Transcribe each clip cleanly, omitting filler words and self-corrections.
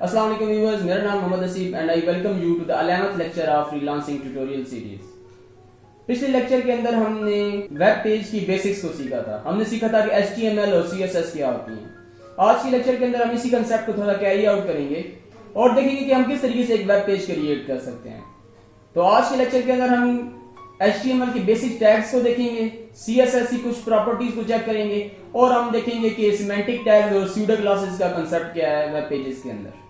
अस्सलाम वालेकुम व्यूअर्स, मेरा नाम Mohammad Asib and I welcome you to the 11th lecture of freelancing tutorial series. पिछले लेक्चर के अंदर हमने वेब पेज की बेसिक्स को सीखा था। हमने सीखा था कि HTML और CSS क्या होती हैं। आज के लेक्चर के अंदर हम इसी कंसेप्ट को थोड़ा कैरी आउट करेंगे और देखेंगे कि हम किस तरीके से एक वेब पेज क्रिएट कर सकते हैं। तो आज के लेक्चर के अंदर हम HTML के बेसिक टैग्स को देखेंगे, CSS की कुछ प्रॉपर्टीज को चेक करेंगे और हम देखेंगे कि सिमेंटिक टैग्स और स्यूडो क्लासेस का कंसेप्ट क्या है वेब पेजेस के अंदर।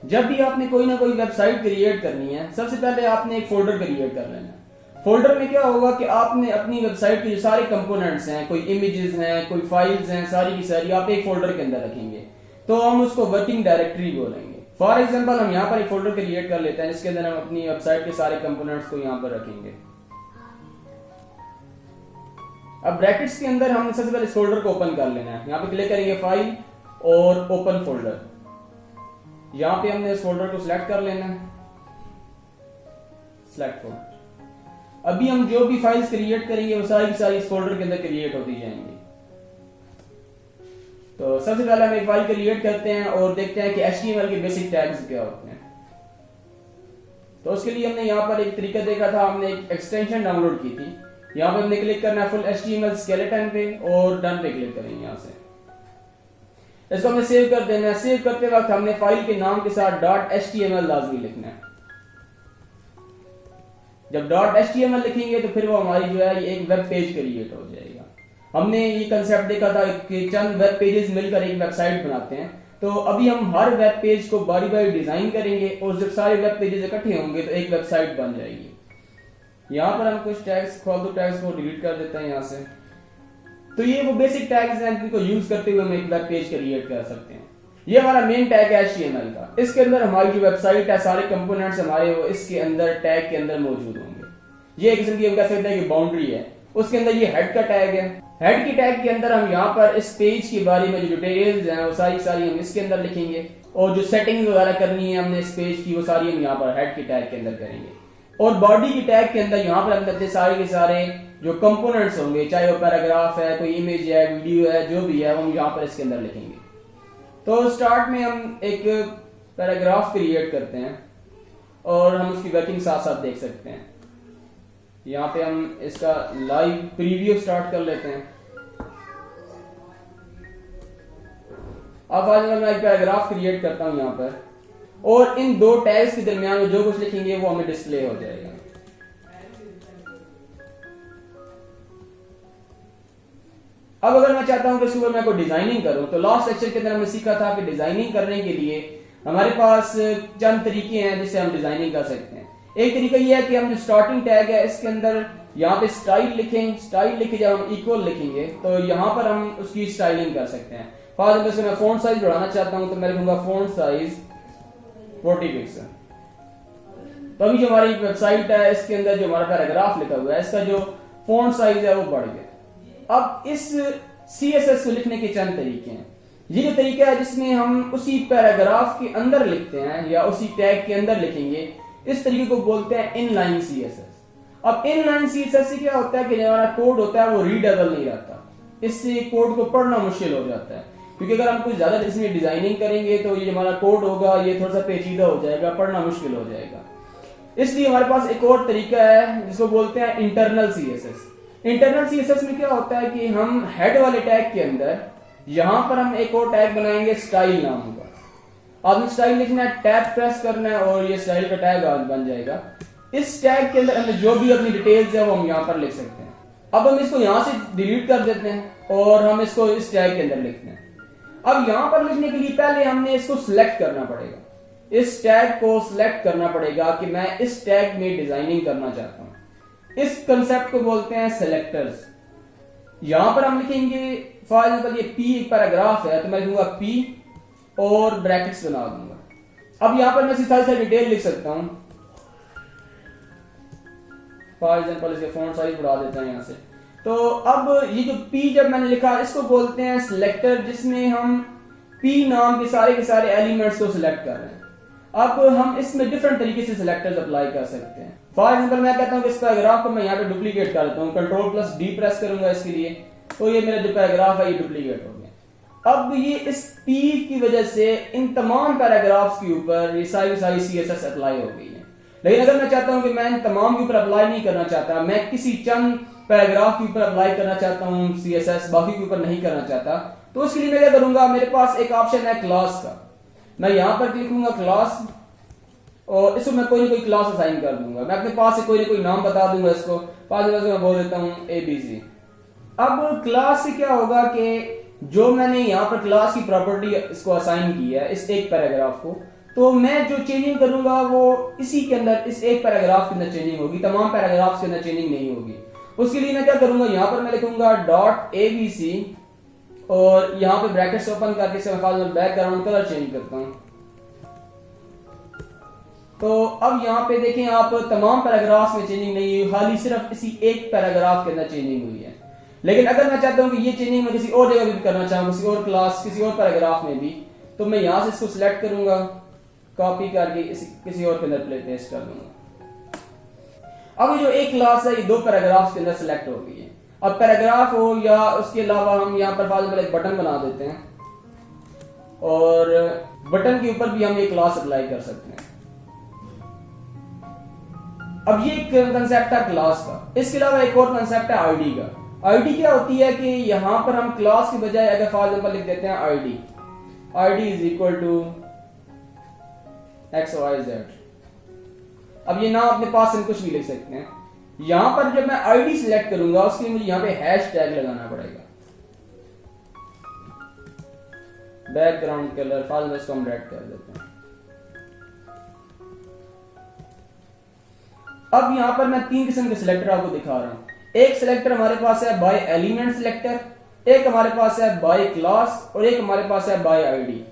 जब भी आपने कोई ना कोई वेबसाइट क्रिएट करनी है, सबसे पहले आपने एक फोल्डर क्रिएट कर लेना है। फोल्डर में क्या होगा कि आपने अपनी वेबसाइट के जो सारे कंपोनेंट्स हैं, कोई इमेजेस हैं, कोई फाइल्स हैं, सारी की सारी आप एक फोल्डर के अंदर रखेंगे। तो हम उसको वर्किंग डायरेक्टरी बोलेंगे। फॉर एग्जांपल हम यहाँ पर एक फोल्डर क्रिएट कर लेते हैं जिसके अंदर हम अपनी वेबसाइट के सारे कंपोनेंट्स को यहाँ पर रखेंगे। अब ब्रैकेट्स के अंदर हमने सबसे पहले इस फोल्डर को ओपन कर लेना है। यहाँ पे क्लिक करेंगे फाइल और ओपन फोल्डर। यहाँ पे हमने इस फोल्डर को सिलेक्ट कर लेना है, सिलेक्ट फोल्डर। अभी हम जो भी फाइल्स क्रिएट करेंगे वो सारी की सारी इस फोल्डर के अंदर क्रिएट होती जाएंगी। तो सबसे पहले हम एक फाइल क्रिएट करते हैं और देखते हैं कि HTML के बेसिक टैग्स क्या होते हैं। तो उसके लिए हमने यहाँ पर एक तरीका देखा था, हमने एक एक्सटेंशन डाउनलोड की थी। यहाँ पे हमने क्लिक करना है फुल HTML स्केलेटन पे और डन पे क्लिक करेंगे। यहाँ से इसको हमने सेव कर देना है। सेव करते वक्त हमने फाइल के नाम के साथ .html लाजमी लिखना है। जब .html लिखेंगे तो फिर वो हमारी जो है ये एक वेब पेज क्रिएट हो जाएगा। हमने ये कंसेप्ट देखा था कि चंद वेब पेजेस मिलकर एक वेबसाइट बनाते हैं। तो अभी हम हर वेब पेज को बारी बारी डिजाइन करेंगे और जब सारे वेब पेजेस इकट्ठे होंगे तो एक वेबसाइट बन जाएगी। यहाँ पर हम कुछ टैग्स, फालतू टैग्स को डिलीट कर देते हैं यहाँ से। तो ये वो बेसिक टैग्स हैं जिनको यूज करते हुए हम एक वेब पेज क्रिएट कर सकते हैं। ये हमारा मेन टैग है HTML का। इसके अंदर हमारी जो वेबसाइट है, सारे कंपोनेंट्स हमारे वो इसके अंदर टैग के अंदर मौजूद होंगे। ये एक किस्म की हम कह सकते हैं कि बाउंड्री है। उसके अंदर ये हेड का टैग है। हेड की टैग के अंदर हम यहाँ पर इस पेज के बारे में जो डिटेल्स हैं वो सारी हम इसके अंदर लिखेंगे और जो सेटिंग्स वगैरह करनी है हमने इस पेज की वो सारी हम यहाँ पर हेड की टैग के अंदर करेंगे। और बॉडी की टैग के अंदर यहाँ पर हम करते सारे के सारे जो कंपोनेंट्स होंगे, चाहे वो पैराग्राफ है, कोई इमेज है, वीडियो है, जो भी है वो हम यहाँ पर इसके अंदर लिखेंगे। तो स्टार्ट में हम एक पैराग्राफ क्रिएट करते हैं और हम उसकी वर्किंग साथ साथ देख सकते हैं। यहाँ पे हम इसका लाइव प्रीव्यू स्टार्ट कर लेते हैं। अब आज मैं एक पैराग्राफ क्रिएट करता हूँ यहाँ पर और इन दो टैग्स के दरमियान में जो कुछ लिखेंगे वो हमें डिस्प्ले हो जाएगा। अब अगर मैं चाहता हूं कि इसके ऊपर मैं कोई डिजाइनिंग करूं, तो लास्ट लेक्चर के अंदर हमने सीखा था कि डिजाइनिंग करने के लिए हमारे पास चंद तरीके हैं जिससे हम डिजाइनिंग कर सकते हैं। एक तरीका यह है कि हम जो स्टार्टिंग टैग है इसके अंदर यहाँ पे स्टाइल लिखें। स्टाइल लिखे जब हम इक्वल लिखेंगे तो यहाँ पर हम उसकी स्टाइलिंग कर सकते हैं। फॉर एग्जाम्पल मैं फॉन्ट साइज बढ़ाना चाहता हूं तो मैं लिखूंगा फॉन्ट साइज 40 पिक्सल। तो अभी जो हमारी वेबसाइट है इसके अंदर जो हमारा पैराग्राफ लिखा हुआ है इसका जो फॉन्ट साइज है वो बढ़ गया। अब इस CSS को लिखने के चंद तरीके हैं। ये जो तरीका है जिसमें हम उसी पैराग्राफ के अंदर लिखते हैं या उसी टैग के अंदर लिखेंगे, इस तरीके को बोलते हैं इनलाइन CSS। अब इनलाइन CSS से क्या होता है कि जो हमारा कोड होता है वो रीडेबल नहीं रहता। इससे कोड को पढ़ना मुश्किल हो जाता है, क्योंकि अगर हम कुछ ज्यादा इसमें डिजाइनिंग करेंगे तो ये हमारा कोड होगा ये थोड़ा सा पेचीदा हो जाएगा, पढ़ना मुश्किल हो जाएगा। इसलिए हमारे पास एक और तरीका है जिसको बोलते हैं इंटरनल CSS। इंटरनल CSS में क्या होता है कि हम हेड वाले टैग के अंदर यहां पर हम एक और टैग बनाएंगे स्टाइल नाम का। आपने स्टाइल लिखना है, टैब प्रेस करना है और ये स्टाइल का टैग बन जाएगा। इस टैग के अंदर हमें जो भी अपनी डिटेल्स है वो हम यहाँ पर लिख सकते हैं। अब हम इसको यहां से डिलीट कर देते हैं और हम इसको इस टैग के अंदर लिखते हैं। अब यहां पर लिखने के लिए पहले हमने इसको सिलेक्ट करना पड़ेगा। इस टैग को सिलेक्ट करना पड़ेगा कि मैं इस टैग में डिजाइनिंग करना चाहता हूं। इस कंसेप्ट को बोलते हैं सेलेक्टर्स। यहां पर हम लिखेंगे फॉर एग्जांपल ये P एक पैराग्राफ है तो मैं लिखूंगा P और ब्रैकेट्स बना दूंगा। अब यहां पर मैं सारी डिटेल लिख सकता हूं। फॉर एग्जांपल इसके फॉन्ट साइज बढ़ा देता हूं यहां से। तो अब ये जो P जब मैंने लिखा इसको बोलते हैं सिलेक्टर, जिसमें हम P नाम के सारे एलिमेंट्स को सिलेक्ट कर रहे हैं। अब हम इसमें डिफरेंट तरीके से सिलेक्टर्स अप्लाई कर सकते हैं। फॉर एग्जांपल मैं कहता हूं कि इस पैराग्राफ को मैं यहाँ पे डुप्लीकेट कर देता हूं, Ctrl+D प्रेस करूंगा इसके लिए, तो ये मेरा जो पैराग्राफ है ये डुप्लीकेट हो गया। अब ये इस P की वजह से इन तमाम पैराग्राफ्स के ऊपर ये सारी CSS अप्लाई हो गई है। लेकिन अगर मैं चाहता हूं कि मैं इन तमाम के ऊपर अप्लाई नहीं करना चाहता, मैं किसी चंद पैराग्राफ के ऊपर अप्लाई करना चाहता हूं CSS, बाकी के ऊपर नहीं करना चाहता, तो उसके लिए मैं क्या करूंगा, मेरे पास एक ऑप्शन है क्लास का। मैं यहां पर क्लिक करूंगा क्लास, और इसको मैं कोई ना कोई क्लास असाइन कर दूंगा। मैं अपने पास से कोई ना कोई नाम बता दूंगा इसको, पास मैं बोल देता हूं ABC। अब क्लास से क्या होगा कि जो मैंने यहां पर क्लास की प्रॉपर्टी इसको असाइन की है, इस एक पैराग्राफ को, तो मैं जो चेंजिंग करूंगा वो इसी के अंदर, इस एक पैराग्राफ के अंदर चेंजिंग होगी, तमाम पैराग्राफ्स के अंदर चेंजिंग नहीं होगी। उसके लिए मैं क्या करूंगा, यहां पर मैं लिखूंगा .abc और यहां पे ब्रैकेट्स ओपन करके इसका मैं बैकग्राउंड कलर चेंज करता हूं। तो अब यहां पे देखें आप, तमाम पैराग्राफ्स में चेंजिंग नहीं हुई, खाली सिर्फ इसी एक पैराग्राफ के अंदर चेंजिंग हुई है। लेकिन अगर मैं चाहता हूं कि ये चेंजिंग मैं किसी और जगह भी करना चाहूं, किसी और क्लास, किसी और पैराग्राफ में भी, तो मैं यहां से इसको सिलेक्ट करूंगा, कॉपी करके किसी और के अंदर पेस्ट कर दूंगा। अब ये जो एक क्लास है, ये दो पैराग्राफ्स के अंदर सिलेक्ट हो गई है। अब पैराग्राफ हो या उसके अलावा हम यहाँ पर फाइल एक बटन बना देते हैं, और बटन के ऊपर भी हम ये क्लास अप्लाई कर सकते हैं। अब ये एक कंसेप्ट है क्लास का। इसके अलावा एक और कंसेप्ट है आईडी का। आईडी क्या होती है कि यहां पर हम क्लास की बजाय अगर फॉर एग्जांपल लिख देते हैं ID is equal to XYZ। अब ये नाम अपने पास से कुछ भी लिख सकते हैं। यहां पर जब मैं आईडी सिलेक्ट करूंगा, उसके लिए मुझे यहां पे हैश टैग लगाना पड़ेगा, बैकग्राउंड कलर फाइल में इसको हम रेड कर देते हैं। अब यहां पर मैं तीन किस्म के सिलेक्टर आपको दिखा रहा हूं। एक सिलेक्टर हमारे पास है बाय एलिमेंट सिलेक्टर, एक हमारे पास है बाय क्लास, और एक हमारे पास है बाय आईडी।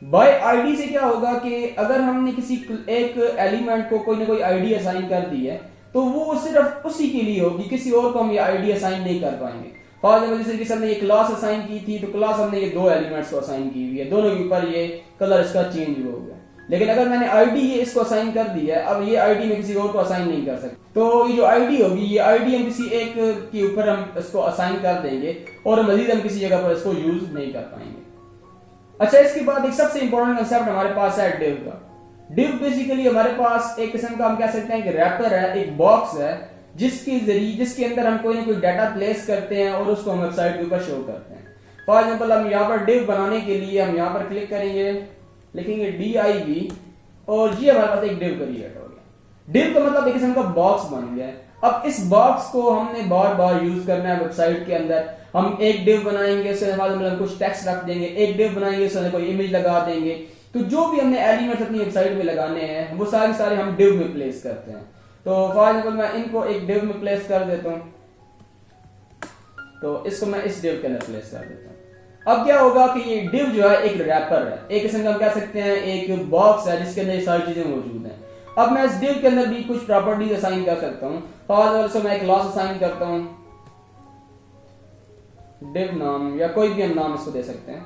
बाय आईडी से क्या होगा कि अगर हमने किसी एक एलिमेंट को कोई ना कोई आईडी असाइन कर दी है, तो वो सिर्फ उसी के लिए होगी, किसी और को हम ये आईडी असाइन नहीं कर पाएंगे। फॉर एग्जाम्पल जैसे कि हमने ये क्लास असाइन की थी, तो क्लास हमने ये दो एलिमेंट्स को असाइन की हुई है, दोनों के ऊपर ये कलर इसका चेंज हो गया। लेकिन अगर मैंने आईडी ये इसको असाइन कर दी है, अब ये आईडी में किसी और को असाइन नहीं कर सकते। तो ये जो आईडी होगी, ये आईडी हम किसी एक के ऊपर हम इसको असाइन कर देंगे, और मजीद हम किसी जगह पर इसको यूज नहीं कर पाएंगे। अच्छा, इसके बाद एक सबसे इंपॉर्टेंट कंसेप्ट हमारे पास है डिव का। डिव बेसिकली हमारे पास एक किस्म का हम कह सकते हैं कि रैपर है, एक बॉक्स है, जिसके अंदर हम कोई ना कोई डाटा प्लेस करते हैं और उसको हम वेबसाइट के ऊपर शो करते हैं। फॉर एग्जाम्पल हम यहाँ पर डिव बनाने के लिए हम यहाँ पर क्लिक करेंगे, लिखेंगे DIV, और ये हमारे पास एक डिव क्रिएट हो गया। डिव का मतलब एक किस्म का बॉक्स बन गया है। अब इस बॉक्स को हमने बार बार यूज करना है वेबसाइट के अंदर। हम एक डिव बनाएंगे, उसके बाद हम कुछ टेक्स्ट रख देंगे, एक डिव बनाएंगे, उसमें कोई इमेज लगा देंगे। तो जो भी हमने एलिमेंट्स अपनी वेबसाइट में लगाने हैं, वो सारे हम डिव में प्लेस करते हैं। तो फॉर एग्जाम्पल मैं इनको एक डिव में प्लेस कर देता हूं, तो इसको मैं इस डिव के अंदर प्लेस कर देता हूं। अब क्या होगा कि ये डिव जो है एक रैपर है, एक किस्म का हम कह सकते हैं एक बॉक्स है, जिसके अंदर ये सारी चीजें मौजूद हैं। अब मैं इस डिव के अंदर भी कुछ प्रॉपर्टीज असाइन कर सकता हूं। फॉर एग्जाम्पल मैं क्लास असाइन करता हूं, डिव नाम या कोई भी हम नाम इसको दे सकते हैं।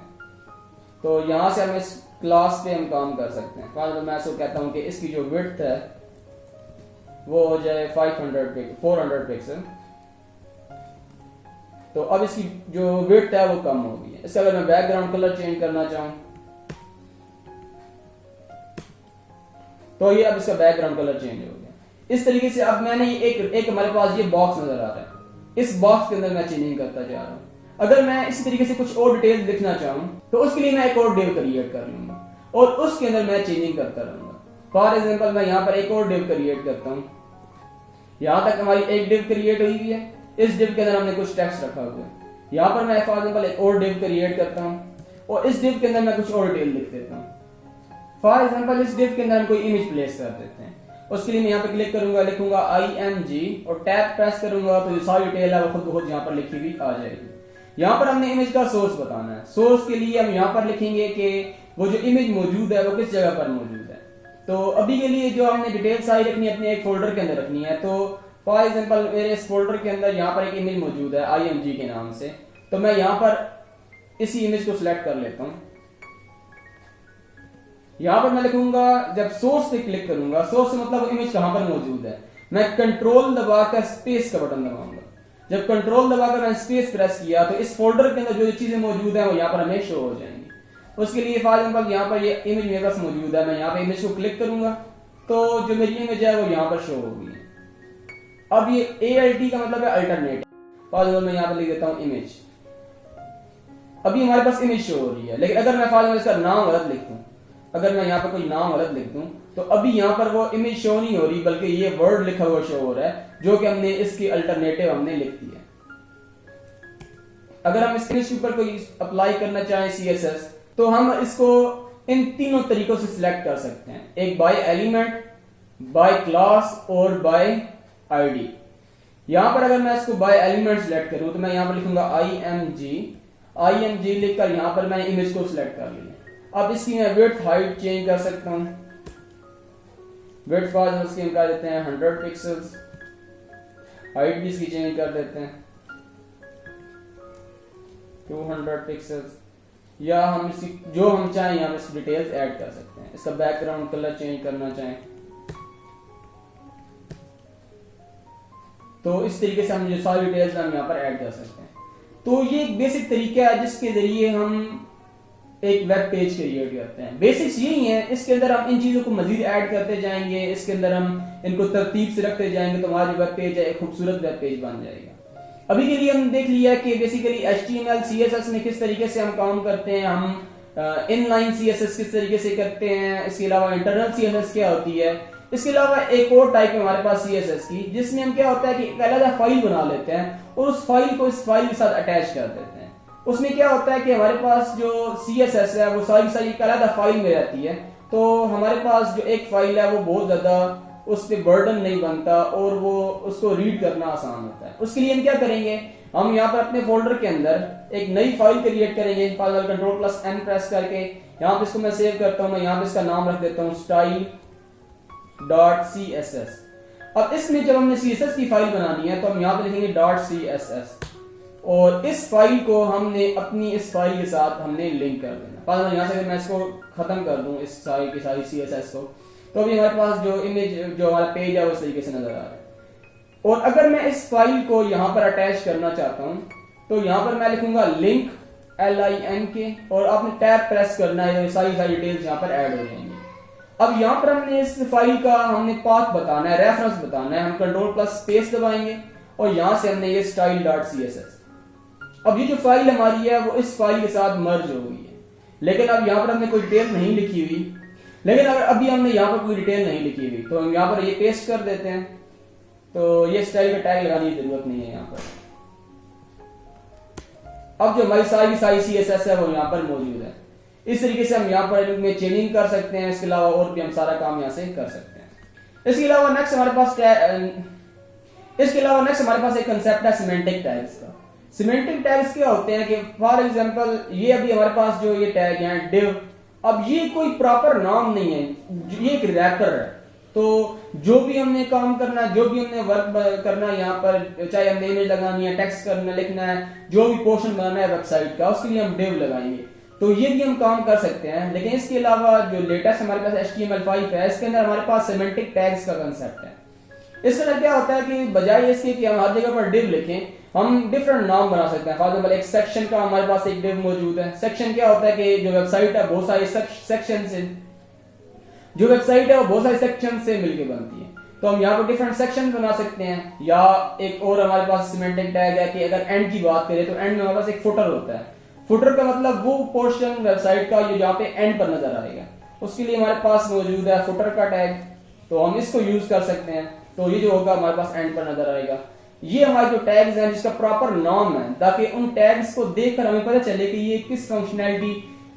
तो यहां से हम इस क्लास पे हम काम कर सकते हैं। फॉर एग्जाम्पल मैं इसको कहता हूं कि इसकी जो विड्थ है वो हो जाए 400 पिक्सल। तो अब इसकी जो विड्थ है वो कम हो गई है। इसका अगर मैं बैकग्राउंड कलर चेंज करना चाहूं, तो ये अब इसका बैकग्राउंड कलर चेंज हो गया। इस तरीके से अब मैंने एक हमारे पास ये बॉक्स नजर आ रहा है, इस बॉक्स के अंदर मैं चेंजिंग करता जा रहा हूं। अगर मैं इसी तरीके से कुछ और डिटेल लिखना चाहूं, तो उसके लिए मैं एक और डिव क्रिएट कर लूंगा और उसके अंदर मैं चेंजिंग करता रहूंगा। फॉर एग्जांपल मैं यहां पर एक और डिव क्रिएट करता हूं। यहां तक हमारी एक डिव क्रिएट हुई है। इस डिव के अंदर हमने कुछ टेक्स्ट रखा हुआ है। यहां पर मैं फॉर एग्जांपल एक और डिव क्रिएट करता हूं और इस डिव के अंदर मैं कुछ और डिटेल लिख देता हूं। फॉर एग्जांपल इस डिव के अंदर हम कोई इमेज प्लेस कर देते हैं। उसके लिए मैं यहाँ पे क्लिक करूंगा, लिखूंगा IMG और टैब प्रेस करूंगा, तो जो सारी डिटेल है वो खुद बहुत यहाँ पर लिखी हुई आ जाएगी। यहाँ पर हमने इमेज का सोर्स बताना है। सोर्स के लिए हम यहाँ पर लिखेंगे कि वो जो इमेज मौजूद है वो किस जगह पर मौजूद है। तो अभी के लिए जो हमने डिटेल सारी रखनी है अपने एक फोल्डर के अंदर रखनी है। तो फॉर एग्जांपल मेरे इस फोल्डर के अंदर यहाँ पर एक इमेज मौजूद है IMG के नाम से। तो मैं यहाँ पर इसी इमेज को सिलेक्ट कर लेता हूँ। यहां पर मैं लिखूंगा, जब सोर्स पे क्लिक करूंगा, सोर्स से मतलब इमेज कहां पर मौजूद है, मैं कंट्रोल दबाकर स्पेस का बटन दबाऊंगा। जब कंट्रोल दबाकर मैंने स्पेस प्रेस किया तो इस फोल्डर के अंदर जो चीजें मौजूद है वो यहाँ पर हमें शो हो जाएंगी। उसके लिए फॉर एग्जांपल यहाँ पर ये इमेज मेरे पास मौजूद है, मैं यहाँ पे इमेज को क्लिक करूंगा तो जो मेरी इमेज है वो यहाँ पर शो होगी। अब ये ALT का मतलब है अल्टरनेट। फॉर एग्जांपल मैं यहाँ पर लिख देता हूँ इमेज, अभी हमारे पास इमेज शो हो रही है। लेकिन अगर मैं फॉर एग्जांपल इसका नाम गलत लिख दूं, अगर मैं यहाँ पर कोई नाम गलत लिख दूं तो अभी यहाँ पर वो इमेज शो नहीं हो रही, बल्कि ये वर्ड लिखा हुआ शो हो रहा है जो कि हमने इसकी अल्टरनेटिव हमने लिख दी है। अगर हम इस इमेज के ऊपर कोई अप्लाई करना चाहें CSS तो हम इसको इन तीनों तरीकों से सिलेक्ट कर सकते हैं, एक बाय एलिमेंट, बाय क्लास और बाय आईडी। यहां पर अगर मैं इसको बाय एलिमेंट सिलेक्ट करूं तो मैं यहां पर लिखूंगा IMG लिखकर यहां पर मैंने इमेज को सिलेक्ट कर लिया। अब इसकी मैं विड्थ हाइट चेंज कर सकता हूं, विड्थ फॉर इसकी हम कर देते हैं 100 पिक्सेल्स, हाइट भी इसकी चेंज कर देते हैं 200 पिक्सेल्स, या हम इसी जो हम चाहें यहाँ पे डिटेल्स ऐड कर सकते हैं। इसका बैकग्राउंड कलर चेंज करना चाहें तो इस तरीके से हम जो सारी डिटेल्स हम यहाँ पर ऐड कर सकते हैं। तो ये एक बेसिक तरीका है जिसके जरिए हम एक वेब पेज क्रिएट करते हैं। बेसिक्स यही है, इसके अंदर हम इन चीजों को मजीद ऐड करते जाएंगे, इसके अंदर हम इनको तरतीब से रखते जाएंगे तो हमारा जो वेब पेज है एक खूबसूरत वेब पेज बन जाएगा। अभी के लिए हम देख लिया कि बेसिकली HTML CSS में किस तरीके से हम काम करते हैं, हम इनलाइन CSS किस तरीके से करते हैं, इसके अलावा इंटरनल CSS क्या होती है। इसके अलावा एक और टाइप है हमारे पास CSS की, जिसमें हम क्या होता है कि एक अलग फाइल बना लेते हैं और उस फाइल को इस फाइल के साथ अटैच कर देते हैं। उसमें क्या होता है कि हमारे पास जो CSS है वो सारी एक अलग फाइल में रहती है, तो हमारे पास जो एक फाइल है वो बहुत ज्यादा उस पर बर्डन नहीं बनता और वो उसको रीड करना आसान होता है। उसके लिए हम क्या करेंगे, हम यहाँ पर अपने फोल्डर के अंदर एक नई फाइल क्रिएट करेंगे, Ctrl+N प्रेस करके यहाँ पे इसको मैं सेव करता हूँ, मैं यहाँ पे इसका नाम रख देता हूँ style.css। अब इसमें जब हमने CSS की फाइल बनानी है तो हम यहाँ पे लिखेंगे .css और इस फाइल को हमने अपनी इस फाइल के साथ हमने लिंक कर देना। यहाँ से मैं इसको खत्म कर दूं इस सारी की सारी CSS को, तो अभी हमारे पास जो इमेज जो हमारा पेज है वो इस तरीके से नजर आ रहा है। और अगर मैं इस फाइल को यहाँ पर अटैच करना चाहता हूँ तो यहाँ पर मैं लिखूंगा लिंक LINK और आपने टैब प्रेस करना है, सारी डिटेल्स यहाँ पर ऐड हो जाएंगी। अब यहाँ पर हमने इस फाइल का हमने पाथ बताना है, रेफरेंस बताना है, हम Ctrl+S दबाएंगे और यहाँ से हमने ये style.css। अब ये जो फाइल हमारी है वो इस फाइल के साथ मर्ज हो गई है, लेकिन अब यहाँ पर हमने कोई डिटेल नहीं लिखी हुई, लेकिन अगर अभी हमने यहाँ पर कोई डिटेल नहीं लिखी हुई तो हम यहाँ पर ये पेस्ट कर देते हैं, तो ये स्टाइल का टैग लगाने की जरूरत नहीं है यहाँ पर। अब जो हमारी सारी CSS है वो यहाँ पर मौजूद है। इस तरीके से हम यहाँ पर इनमें चेंजिंग कर सकते हैं, इसके अलावा और भी हम सारा काम यहाँ से कर सकते हैं। इसके अलावा नेक्स्ट हमारे पास एक कंसेप्ट है सिमेंटिक टैग्स का। सिमेंटिक टैग्स क्या होते हैं कि फॉर एग्जांपल ये अभी हमारे पास जो ये टैग है div, अब ये कोई प्रॉपर नाम नहीं है, ये एक रैपर है। तो जो भी हमने काम करना है, जो भी हमने वर्क करना है यहाँ पर, चाहे हमने इमेज लगानी है, टेक्स्ट करना लिखना है, जो भी पोर्शन बनाना है वेबसाइट का, उसके लिए हम div लगाएंगे, तो ये भी हम काम कर सकते हैं। लेकिन इसके अलावा जो लेटेस्ट हमारे पास HTML5 है, इसके अंदर हमारे पास सिमेंटिक टैग्स का कंसेप्ट है। इसके अंदर क्या होता है कि बजाय इसके कि हम हर जगह पर div लिखें, हम डिफरेंट नाम बना सकते हैं। फॉर एग्जांपल एक सेक्शन का हमारे पास एक div मौजूद है। सेक्शन क्या होता है कि जो वेबसाइट है बहुत सारे सेक्शन से, जो वेबसाइट है वो बहुत सारे सेक्शन से मिलकर बनती है, तो हम यहाँ पर डिफरेंट सेक्शन बना सकते हैं। या एक और हमारे पास सिमेंटिक टैग है कि अगर एंड की बात करें तो एंड में हमारे पास एक फुटर होता है। फुटर का मतलब वो पोर्शन वेबसाइट का जो जहाँ पे एंड पर नजर आएगा, उसके लिए हमारे पास मौजूद है फुटर का टैग, तो हम इसको यूज कर सकते हैं। तो ये जो होगा हमारे पास एंड पर नजर आएगा। ये हमारे जो टैग्स हैं जिसका प्रॉपर नाम है, ताकि उन टैग्स को देखकर हमें पता चले कि ये किस फंक्शनैलिटी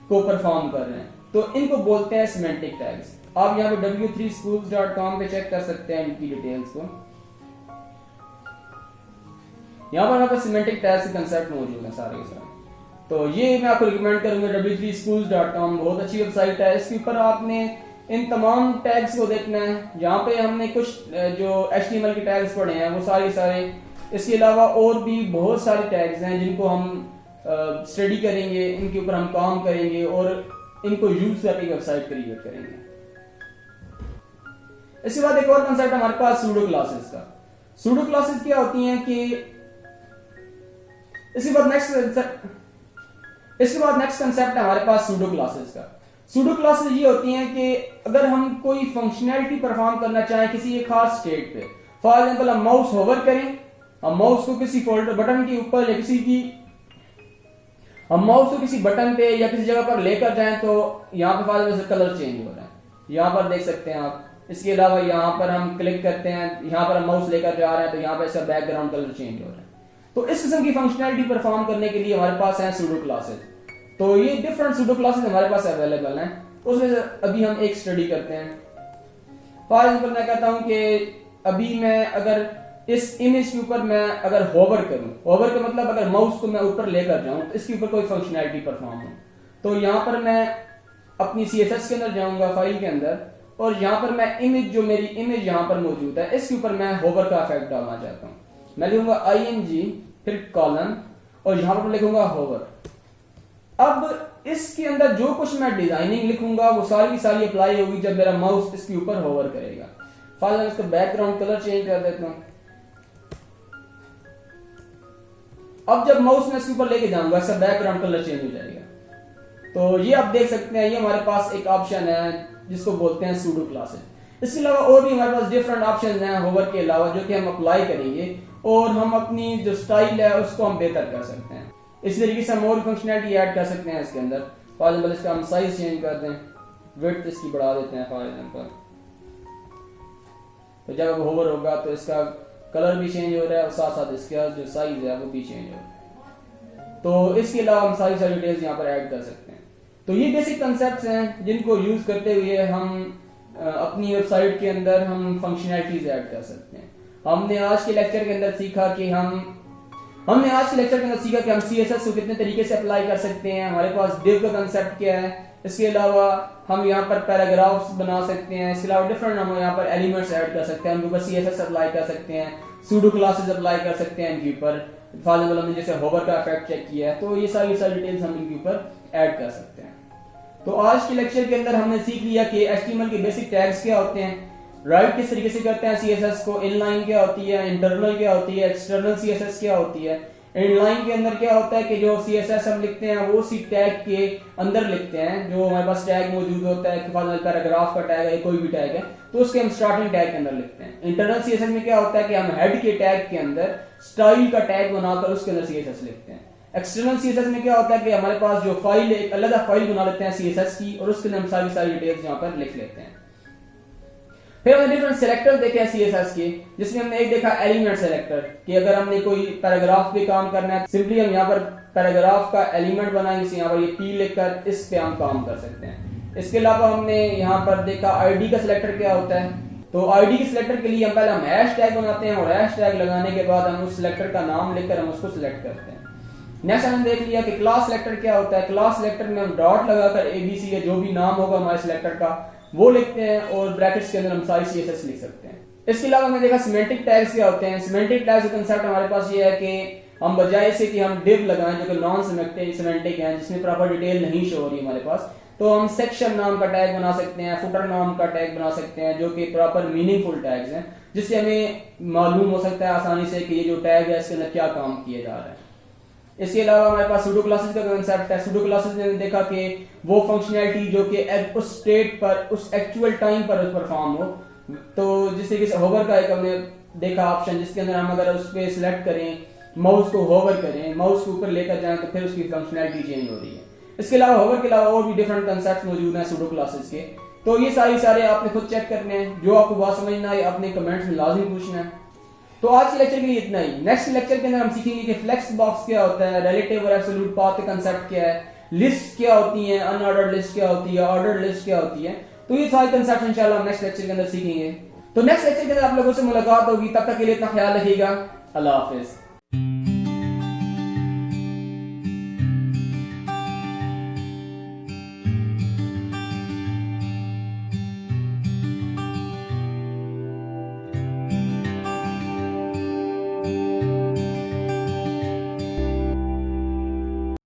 को परफॉर्म कर रहे हैं, तो इनको बोलते हैं सिमेंटिक टैग्स। आप यहाँ पे w3schools.com पे चेक कर सकते हैं इनकी डिटेल्स को। यहाँ पर हमारे पास सिमेंटिक टैग्स के कंसेप्ट मौजूद है सारे के सारे। तो ये मैं आपको रिकमेंड करूंगा, w3schools.com बहुत अच्छी वेबसाइट है। इसके ऊपर आपने इन तमाम टैग्स को देखना है। यहाँ पे हमने कुछ जो HTML के टैग्स पढ़े हैं वो सारे, इसके अलावा और भी बहुत सारे टैग्स हैं जिनको हम स्टडी करेंगे, इनके ऊपर हम काम करेंगे और इनको यूज करके वेबसाइट क्रिएट करेंगे। इसके बाद एक और कंसेप्ट हमारे पास सूडो क्लासेस का। सूडो क्लासेस क्या होती हैं कि इसके बाद नेक्स्ट कंसेप्ट है हमारे पास सूडो क्लासेस का। सूडो क्लासेस ये होती हैं कि अगर हम कोई फंक्शनैलिटी परफॉर्म करना चाहें किसी एक खास स्टेट पे, फॉर एग्जांपल हम माउस होवर करें, हम माउस को किसी फोल्डर बटन के ऊपर या हम माउस को किसी बटन पे या किसी जगह पर लेकर जाएं तो यहाँ पे फॉर एग्जांपल कलर चेंज हो रहा है, यहाँ पर देख सकते हैं आप। इसके अलावा यहाँ पर हम क्लिक करते हैं, यहाँ पर हम माउस लेकर जा रहे हैं तो यहाँ पर इसका बैकग्राउंड कलर चेंज हो रहा है। तो इस किस्म की फंक्शनैलिटी परफॉर्म करने के लिए हमारे पास है सूडो क्लासेस। तो ये डिफरेंट सूडो क्लासेस हमारे पास अवेलेबल हैं, उसमें से अभी हम एक स्टडी करते हैं। फॉर एग्जांपल मैं कहता हूं कि अभी मैं अगर इस इमेज के ऊपर मैं अगर होवर करूं, होवर का मतलब अगर माउस को मैं ऊपर लेकर जाऊं तो इसके ऊपर कोई फंक्शनैलिटी परफॉर्म हो, तो यहां पर मैं अपनी CSS के अंदर जाऊंगा फाइल के अंदर, और यहां पर मैं इमेज जो मेरी इमेज यहां पर मौजूद है इसके ऊपर मैं होवर का इफेक्ट डालना चाहता हूं। मैं लिखूंगा ing फिर कॉलन और यहां पर लिखूंगा होवर। अब इसके अंदर जो कुछ मैं डिजाइनिंग लिखूंगा वो सारी की सारी अप्लाई होगी जब मेरा माउस इसके ऊपर होवर करेगा। फाइल इसका बैकग्राउंड कलर चेंज कर देता हूं। अब जब माउस में इसके ऊपर लेके जाऊंगा इसका बैकग्राउंड कलर चेंज हो जाएगा। तो ये आप देख सकते हैं, ये हमारे पास एक ऑप्शन है जिसको बोलते हैं सूडो क्लासेस। इसके अलावा और भी हमारे पास डिफरेंट ऑप्शन हैं होवर के अलावा जो कि हम अप्लाई करेंगे और हम अपनी जो स्टाइल है उसको हम बेहतर कर सकते हैं। इसी तरीके से हम और फंक्शनैलिटी ऐड कर सकते हैं इसके अंदर। फॉर एग्जांपल इसका हम साइज चेंज कर दें, विड्थ इसकी बढ़ा देते हैं फॉर एग्जांपल, तो जब होवर होगा तो इसका कलर भी चेंज हो रहा है और साथ साथ इसका जो साइज है वो भी चेंज हो रहा है। तो इसके अलावा हम सारी सारी डिटेल्स यहाँ पर ऐड कर सकते हैं। तो ये बेसिक कंसेप्ट्स हैं जिनको यूज करते हुए हम अपनी वेबसाइट के अंदर हम फंक्शनैलिटीज ऐड कर सकते हैं। हमने आज के लेक्चर के अंदर सीखा कि हम CSS को कितने तरीके से अप्लाई कर सकते हैं। हमारे पास div का कंसेप्ट क्या है, इसके अलावा हम यहाँ पर पैराग्राफ्स बना सकते हैं, इसके अलावा डिफरेंट हम यहाँ पर एलिमेंट्स ऐड कर सकते हैं, उनके ऊपर CSS अप्लाई कर सकते हैं, सूडो क्लासेस अप्लाई कर सकते हैं इनके ऊपर। फॉर एग्जांपल हमने जैसे होवर का इफेक्ट चेक किया है तो ये सारी डिटेल्स हम इनके ऊपर ऐड कर सकते हैं। तो आज के लेक्चर के अंदर हमने सीख लिया कि HTML के बेसिक टैग्स क्या होते हैं, राइट किस तरीके से करते हैं CSS को, इनलाइन क्या होती है, इंटरनल क्या होती है, एक्सटर्नल CSS क्या होती है। इनलाइन के अंदर क्या होता है कि जो CSS हम लिखते हैं वो उसी टैग के अंदर लिखते हैं, जो हमारे पास टैग मौजूद होता है, पैराग्राफ का टैग है, कोई भी टैग है तो उसके हम स्टार्टिंग टैग के अंदर लिखते हैं। इंटरनल CSS में क्या होता है कि हम हेड के टैग के अंदर स्टाइल का टैग बनाकर उसके अंदर CSS लिखते हैं। एक्सटर्नल CSS में क्या होता है कि हमारे पास जो फाइल है एक अलग फाइल बना लेते हैं CSS की और उसके अंदर हम सारी डिटेल्स यहाँ पर लिख लेते हैं। फिर हमने डिफरेंट सेलेक्टर देखे हैं CSS के, जिसमें हमने एक देखा एलिमेंट सेलेक्टर कि अगर हमने कोई पैराग्राफ पे काम करना है सिंपली हम यहाँ पर पैराग्राफ का एलिमेंट बनाएंगे, यहाँ पर ये P लिखकर इस पे हम काम कर सकते हैं। इसके अलावा हमने यहाँ पर देखा ID का सिलेक्टर क्या होता है। तो ID के सिलेक्टर के लिए हम पहले हैश टैग बनाते हैं और हैश टैग लगाने के बाद हम उस सिलेक्टर का नाम लिखकर हम उसको सिलेक्ट करते हैं। नेक्स्ट हमने देख लिया कि क्लास सिलेक्टर क्या होता है। क्लास सिलेक्टर में हम डॉट लगाकर ABC या जो भी नाम होगा हमारे सिलेक्टर का वो लिखते हैं और ब्रैकेट्स के अंदर हम सारी CSS लिख सकते हैं। इसके अलावा हमने देखा सिमेंटिक टैग्स क्या होते हैं। सिमेंटिक टैग्स का कंसेप्ट हमारे पास ये है कि हम बजाय से कि हम div लगाएं जो कि नॉन सिमेंटिक है, जिसमें प्रॉपर डिटेल नहीं शो हो रही हमारे पास, तो हम सेक्शन नाम का टैग बना सकते हैं, फुटर नाम का टैग बना सकते हैं जो कि प्रॉपर मीनिंगफुल टैग्स हैं, जिससे हमें मालूम हो सकता है आसानी से कि ये जो टैग है इसके अंदर क्या काम किया जा रहा है। इसके अलावा हमारे पास सूडो क्लासेस का कंसेप्ट है। सूडो क्लासेस में देखा कि वो फंक्शनैलिटी जो कि उस स्टेट पर उस एक्चुअल टाइम पर परफॉर्म हो, तो जिस तरीके से होवर का एक हमने देखा ऑप्शन जिसके अंदर हम अगर उस पर सिलेक्ट करें, माउस को होवर करें, माउस को ऊपर लेकर जाएं तो फिर उसकी फंक्शनैलिटी चेंज हो रही है। इसके अलावा होवर के अलावा और भी डिफरेंट कंसेप्ट मौजूद हैं सूडो क्लासेस के। तो ये सारे आपने खुद चेक करने हैं, जो आपको बात समझना है आपने कमेंट्स में लाजमी पूछना है। तो आज के लेक्चर के लिए इतना ही। नेक्स्ट लेक्चर के अंदर हम सीखेंगे कि फ्लेक्स बॉक्स क्या होता है, रिलेटिव और एब्सोल्यूट पाथ का कंसेप्ट क्या है, लिस्ट क्या होती है, अनऑर्डर्ड लिस्ट क्या होती है, ऑर्डर्ड लिस्ट क्या होती है। तो ये सारे कंसेप्ट इंशाल्लाह हम नेक्स्ट लेक्चर के अंदर सीखेंगे। तो नेक्स्ट लेक्चर के अंदर आप लोगों से मुलाकात होगी, तब तक के लिए इतना ख्याल रखिएगा। अल्लाह हाफिज।